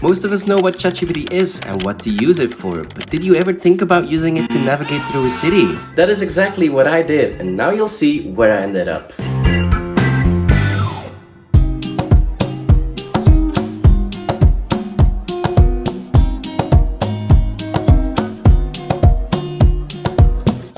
Most of us know what ChatGPT is and what to use it for, but did you ever think about using it to navigate through a city? That is exactly what I did, and now you'll see where I ended up.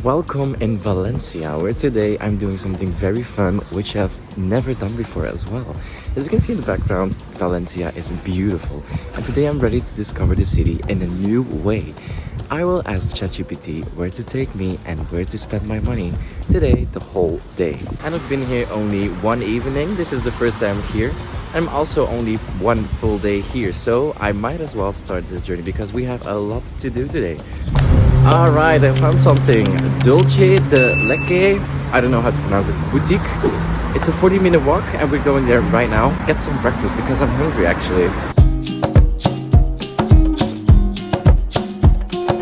Welcome in Valencia, where today I'm doing something very fun, which I've never done before as well. As you can see in the background, Valencia is beautiful, and today I'm ready to discover the city in a new way. I will ask ChatGPT where to take me and where to spend my money today, the whole day. And I've been here only one evening. This is the first time I'm here. I'm also only one full day here, so I might as well start this journey because we have a lot to do today. Alright, I found something. Dolce de Leche, I don't know how to pronounce it, boutique. It's a 40-minute walk and we're going there right now. Get some breakfast because I'm hungry actually.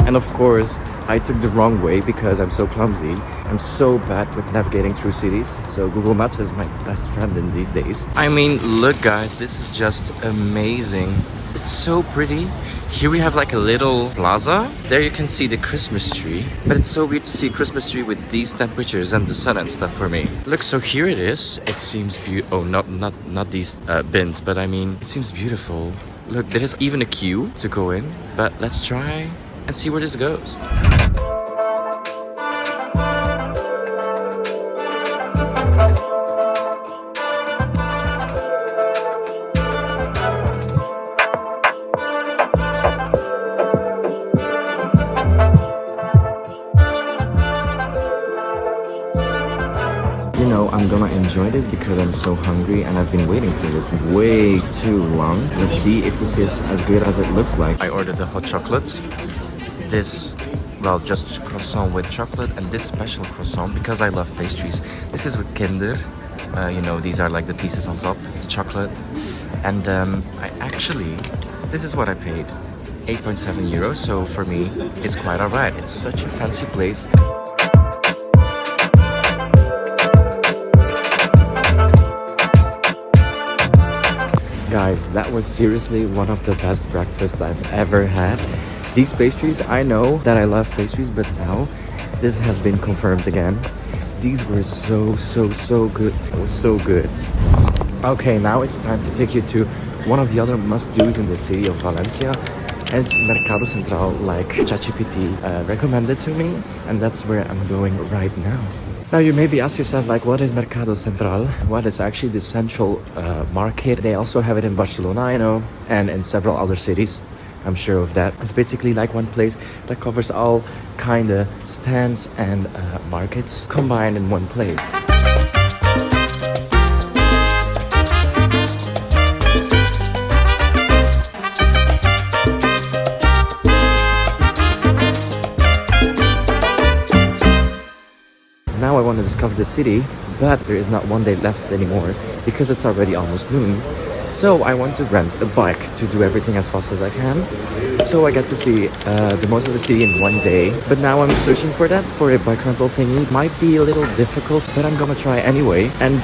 And of course, I took the wrong way because I'm so clumsy. I'm so bad with navigating through cities, so Google Maps is my best friend in these days. I mean, look guys, this is just amazing. It's so pretty. Here we have like a little plaza. There you can see the Christmas tree. But it's so weird to see Christmas tree with these temperatures and the sun and stuff for me. Look, so here it is. It seems beautiful. Oh, not these bins, but I mean, it seems beautiful. Look, there is even a queue to go in. But let's try and see where this goes. You know, I'm gonna enjoy this because I'm so hungry and I've been waiting for this way too long. Let's see if this is as good as it looks like. I ordered the hot chocolate. This, well, just croissant with chocolate, and this special croissant because I love pastries. This is with Kinder. You know, these are like the pieces on top, the chocolate. And this is what I paid. 8.7 euros, so for me, it's quite alright. It's such a fancy place. Guys, that was seriously one of the best breakfasts I've ever had. These pastries, I know that I love pastries, but now this has been confirmed again. These were so good. It was so good. Okay, now it's time to take you to one of the other must-dos in the city of Valencia. And it's Mercado Central, like ChatGPT recommended to me, and that's where I'm going right now. Now you maybe ask yourself, like, what is Mercado Central? Well, it's actually the central market. They also have it in Barcelona, I know, and in several other cities. I'm sure of that. It's basically like one place that covers all kind of stands and markets combined in one place. Now I want to discover the city, but there is not one day left anymore because it's already almost noon. So I want to rent a bike to do everything as fast as I can. So I get to see the most of the city in one day. But now I'm searching for that, for a bike rental thingy. Might be a little difficult, but I'm gonna try anyway. And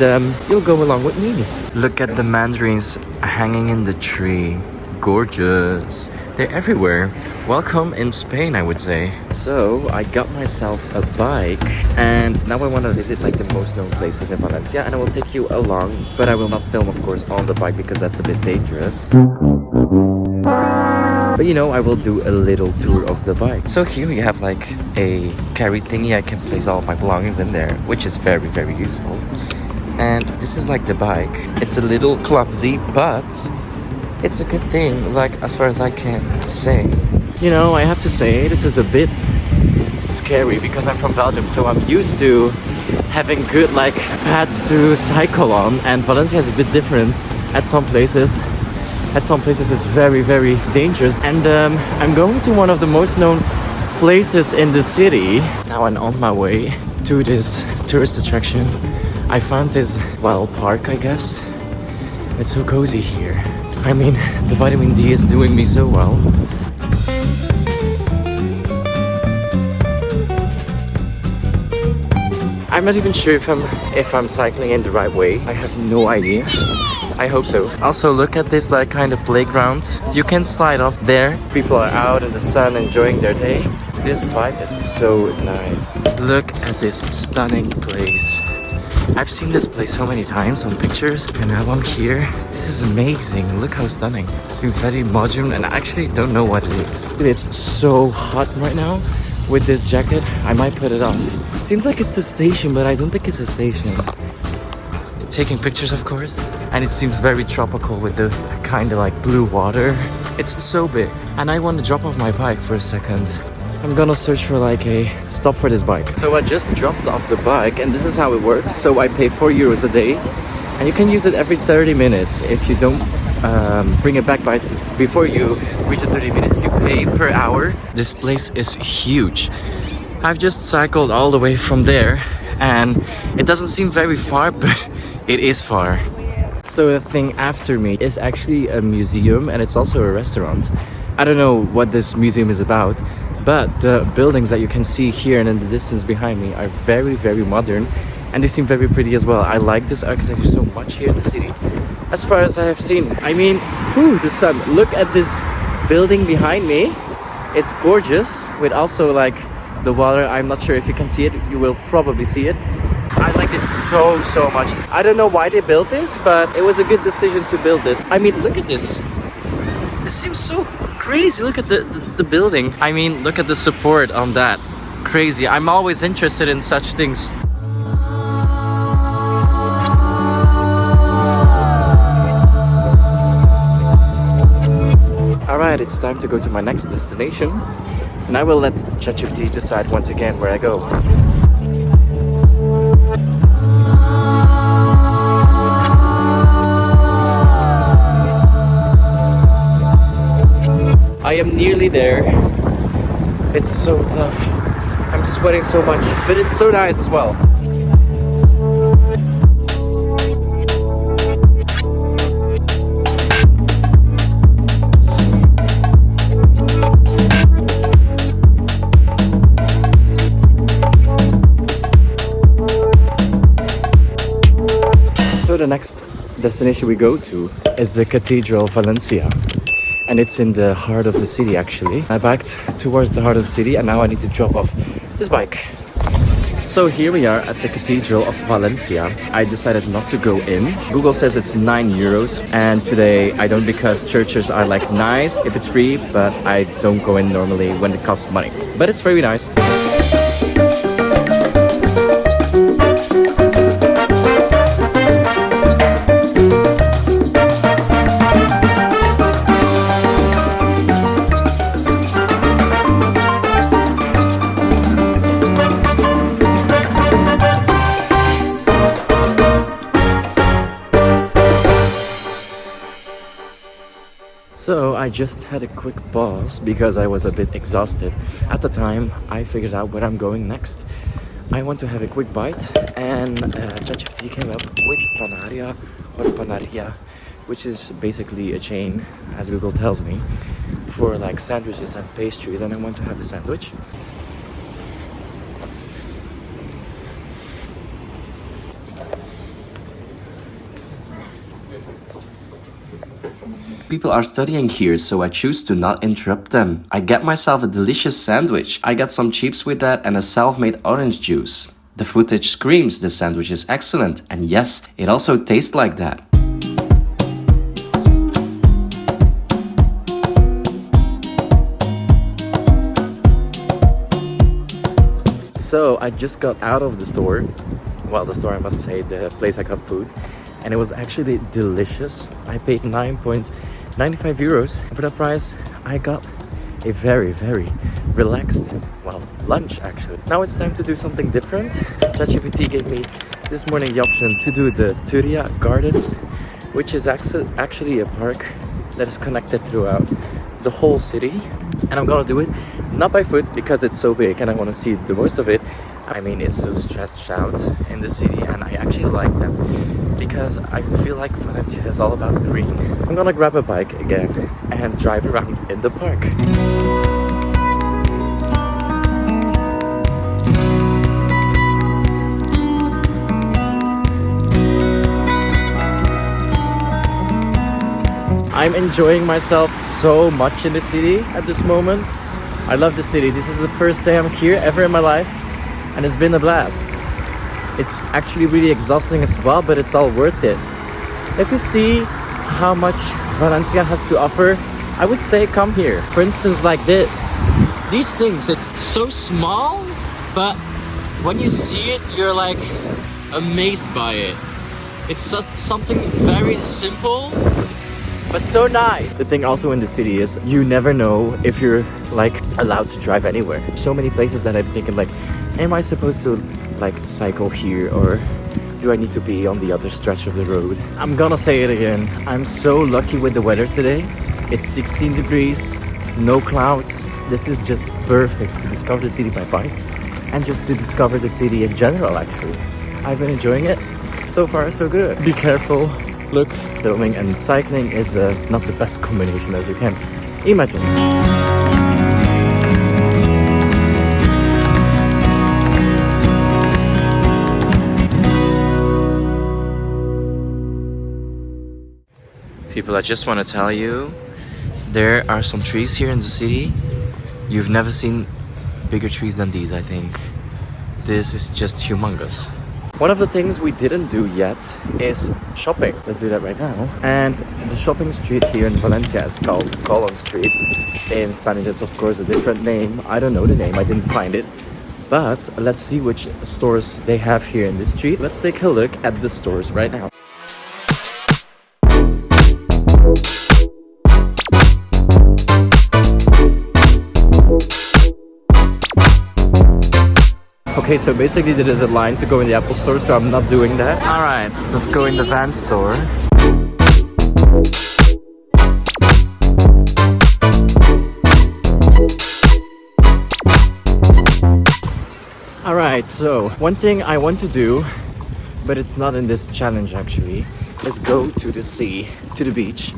you'll go along with me. Look at the mandarins hanging in the tree. Gorgeous. They're everywhere. Welcome in Spain, I would say. So I got myself a bike and now I want to visit like the most known places in Valencia, and I will take you along, but I will not film of course on the bike because that's a bit dangerous. But you know, I will do a little tour of the bike. So here we have like a carry thingy. I can place all of my belongings in there, which is very useful. And this is like the bike. It's a little clumsy, but it's a good thing, like as far as I can say. You know, I have to say this is a bit scary because I'm from Belgium, so I'm used to having good like paths to cycle on, and Valencia is a bit different at some places. At some places it's very dangerous. And I'm going to one of the most known places in the city. Now I'm on my way to this tourist attraction. I found this, well, park I guess. It's so cozy here. I mean, the vitamin D is doing me so well. I'm not even sure if I'm cycling in the right way. I have no idea. I hope so. Also, look at this like kind of playgrounds. You can slide off there. People are out in the sun enjoying their day. This vibe is so nice. Look at this stunning place. I've seen this place so many times on pictures, and now I'm here. This is amazing. Look how stunning. It seems very modern, and I actually don't know what it is. It's so hot right now with this jacket. I might put it on. Seems like it's a station, but I don't think it's a station. Taking pictures, of course, and it seems very tropical with the kind of like blue water. It's so big, and I want to drop off my bike for a second. I'm gonna search for like a stop for this bike. So I just dropped off the bike, and this is how it works. So I pay 4 euros a day, and you can use it every 30 minutes. If you don't bring it back before you reach the 30 minutes, you pay per hour. This place is huge. I've just cycled all the way from there, and it doesn't seem very far, but it is far. So the thing after me is actually a museum, and it's also a restaurant. I don't know what this museum is about, but the buildings that you can see here and in the distance behind me are very, very modern, and they seem very pretty as well. I like this architecture so much here in the city, as far as I have seen. I mean, whew, the sun. Look at this building behind me. It's gorgeous, with also like the water. I'm not sure if you can see it. You will probably see it. I like this so much. I don't know why they built this, but it was a good decision to build this. I mean, look at this. This seems so crazy. Look at the building. I mean, look at the support on that. Crazy. I'm always interested in such things. Alright, it's time to go to my next destination, and I will let ChatGPT decide once again where I go. I am nearly there. It's so tough. I'm sweating so much, but it's so nice as well. So the next destination we go to is the Cathedral of Valencia. And it's in the heart of the city, actually. I biked towards the heart of the city, and now I need to drop off this bike. So here we are at the Cathedral of Valencia. I decided not to go in. Google says it's 9 euros, and today I don't, because churches are like nice if it's free, but I don't go in normally when it costs money. But it's very nice. So I just had a quick pause because I was a bit exhausted. At the time, I figured out where I'm going next. I want to have a quick bite, and ChatGPT came up with panaria or panaria, which is basically a chain, as Google tells me, for like sandwiches and pastries, and I want to have a sandwich. People are studying here, so I choose to not interrupt them. I get myself a delicious sandwich. I got some chips with that and a self-made orange juice. The footage screams the sandwich is excellent, and yes, it also tastes like that. So I just got out of the store. Well, the store, I must say, the place I got food. And it was actually delicious. I paid 9.95 euros. And for that price, I got a very, very relaxed, well, lunch actually. Now it's time to do something different. ChatGPT gave me this morning the option to do the Turia Gardens, which is actually a park that is connected throughout the whole city. And I'm gonna do it not by foot because it's so big and I want to see the most of it. I mean, it's so stretched out in the city, and I actually like them because I feel like Valencia is all about green. I'm gonna grab a bike again and drive around in the park. I'm enjoying myself so much in the city at this moment. I love the city. This is the first day I'm here ever in my life, and it's been a blast. It's actually really exhausting as well, but it's all worth it. If you see how much Valencia has to offer, I would say come here. For instance, like this. These things, it's so small, but when you see it, you're like amazed by it. It's just something very simple, but so nice. The thing also in the city is you never know if you're like allowed to drive anywhere. So many places that I'm thinking like, am I supposed to like cycle here, or do I need to be on the other stretch of the road? I'm gonna say it again. I'm so lucky with the weather today. It's 16 degrees, no clouds. This is just perfect to discover the city by bike and just to discover the city in general actually. I've been enjoying it. So far so good. Be careful. Look, filming and cycling is not the best combination as you can imagine. People, I just want to tell you, there are some trees here in the city. You've never seen bigger trees than these, I think. This is just humongous. One of the things we didn't do yet is shopping. Let's do that right now. And the shopping street here in Valencia is called Colon Street. In Spanish, it's of course a different name. I don't know the name, I didn't find it. But let's see which stores they have here in this street. Let's take a look at the stores right now. Okay, so basically there is a line to go in the Apple store, so I'm not doing that. Alright, let's go in the van store. Alright, so one thing I want to do, but it's not in this challenge actually, is go to the sea, to the beach.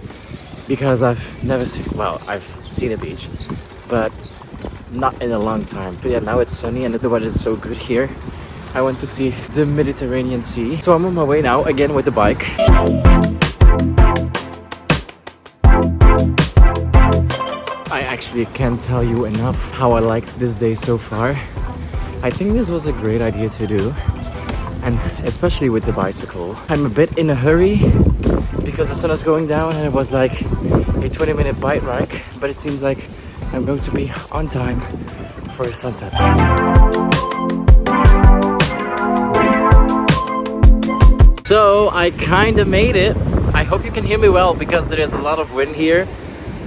Because I've never seen, well, I've seen a beach, but not in a long time. But yeah, now it's sunny and the weather is so good here. I want to see the Mediterranean Sea. So I'm on my way now, again with the bike. I actually can't tell you enough how I liked this day so far. I think this was a great idea to do, and especially with the bicycle. I'm a bit in a hurry because the sun is going down and it was like a 20-minute bike ride, but it seems like I'm going to be on time for a sunset. So I kind of made it. I hope you can hear me well because there is a lot of wind here.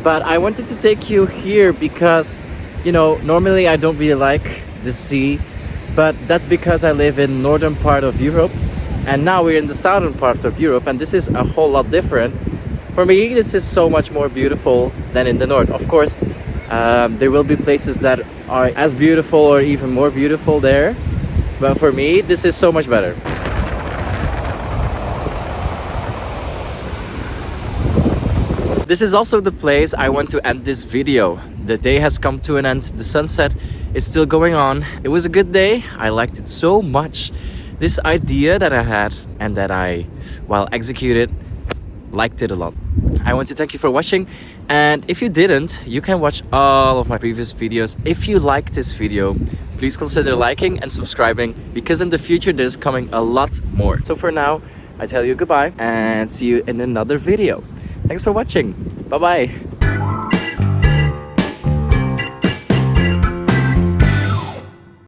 But I wanted to take you here because, you know, normally I don't really like the sea, but that's because I live in northern part of Europe, and now we're in the southern part of Europe, and this is a whole lot different. For me, this is so much more beautiful than in the north. Of course, there will be places that are as beautiful or even more beautiful there, but for me, this is so much better. This is also the place I want to end this video. The day has come to an end, the sunset is still going on. It was a good day, I liked it so much. This idea that I had and that I, well, executed, liked it a lot. I want to thank you for watching, and if you didn't, you can watch all of my previous videos. If you liked this video, please consider liking and subscribing, because in the future there's coming a lot more. So for now, I tell you goodbye and see you in another video. Thanks for watching. Bye bye.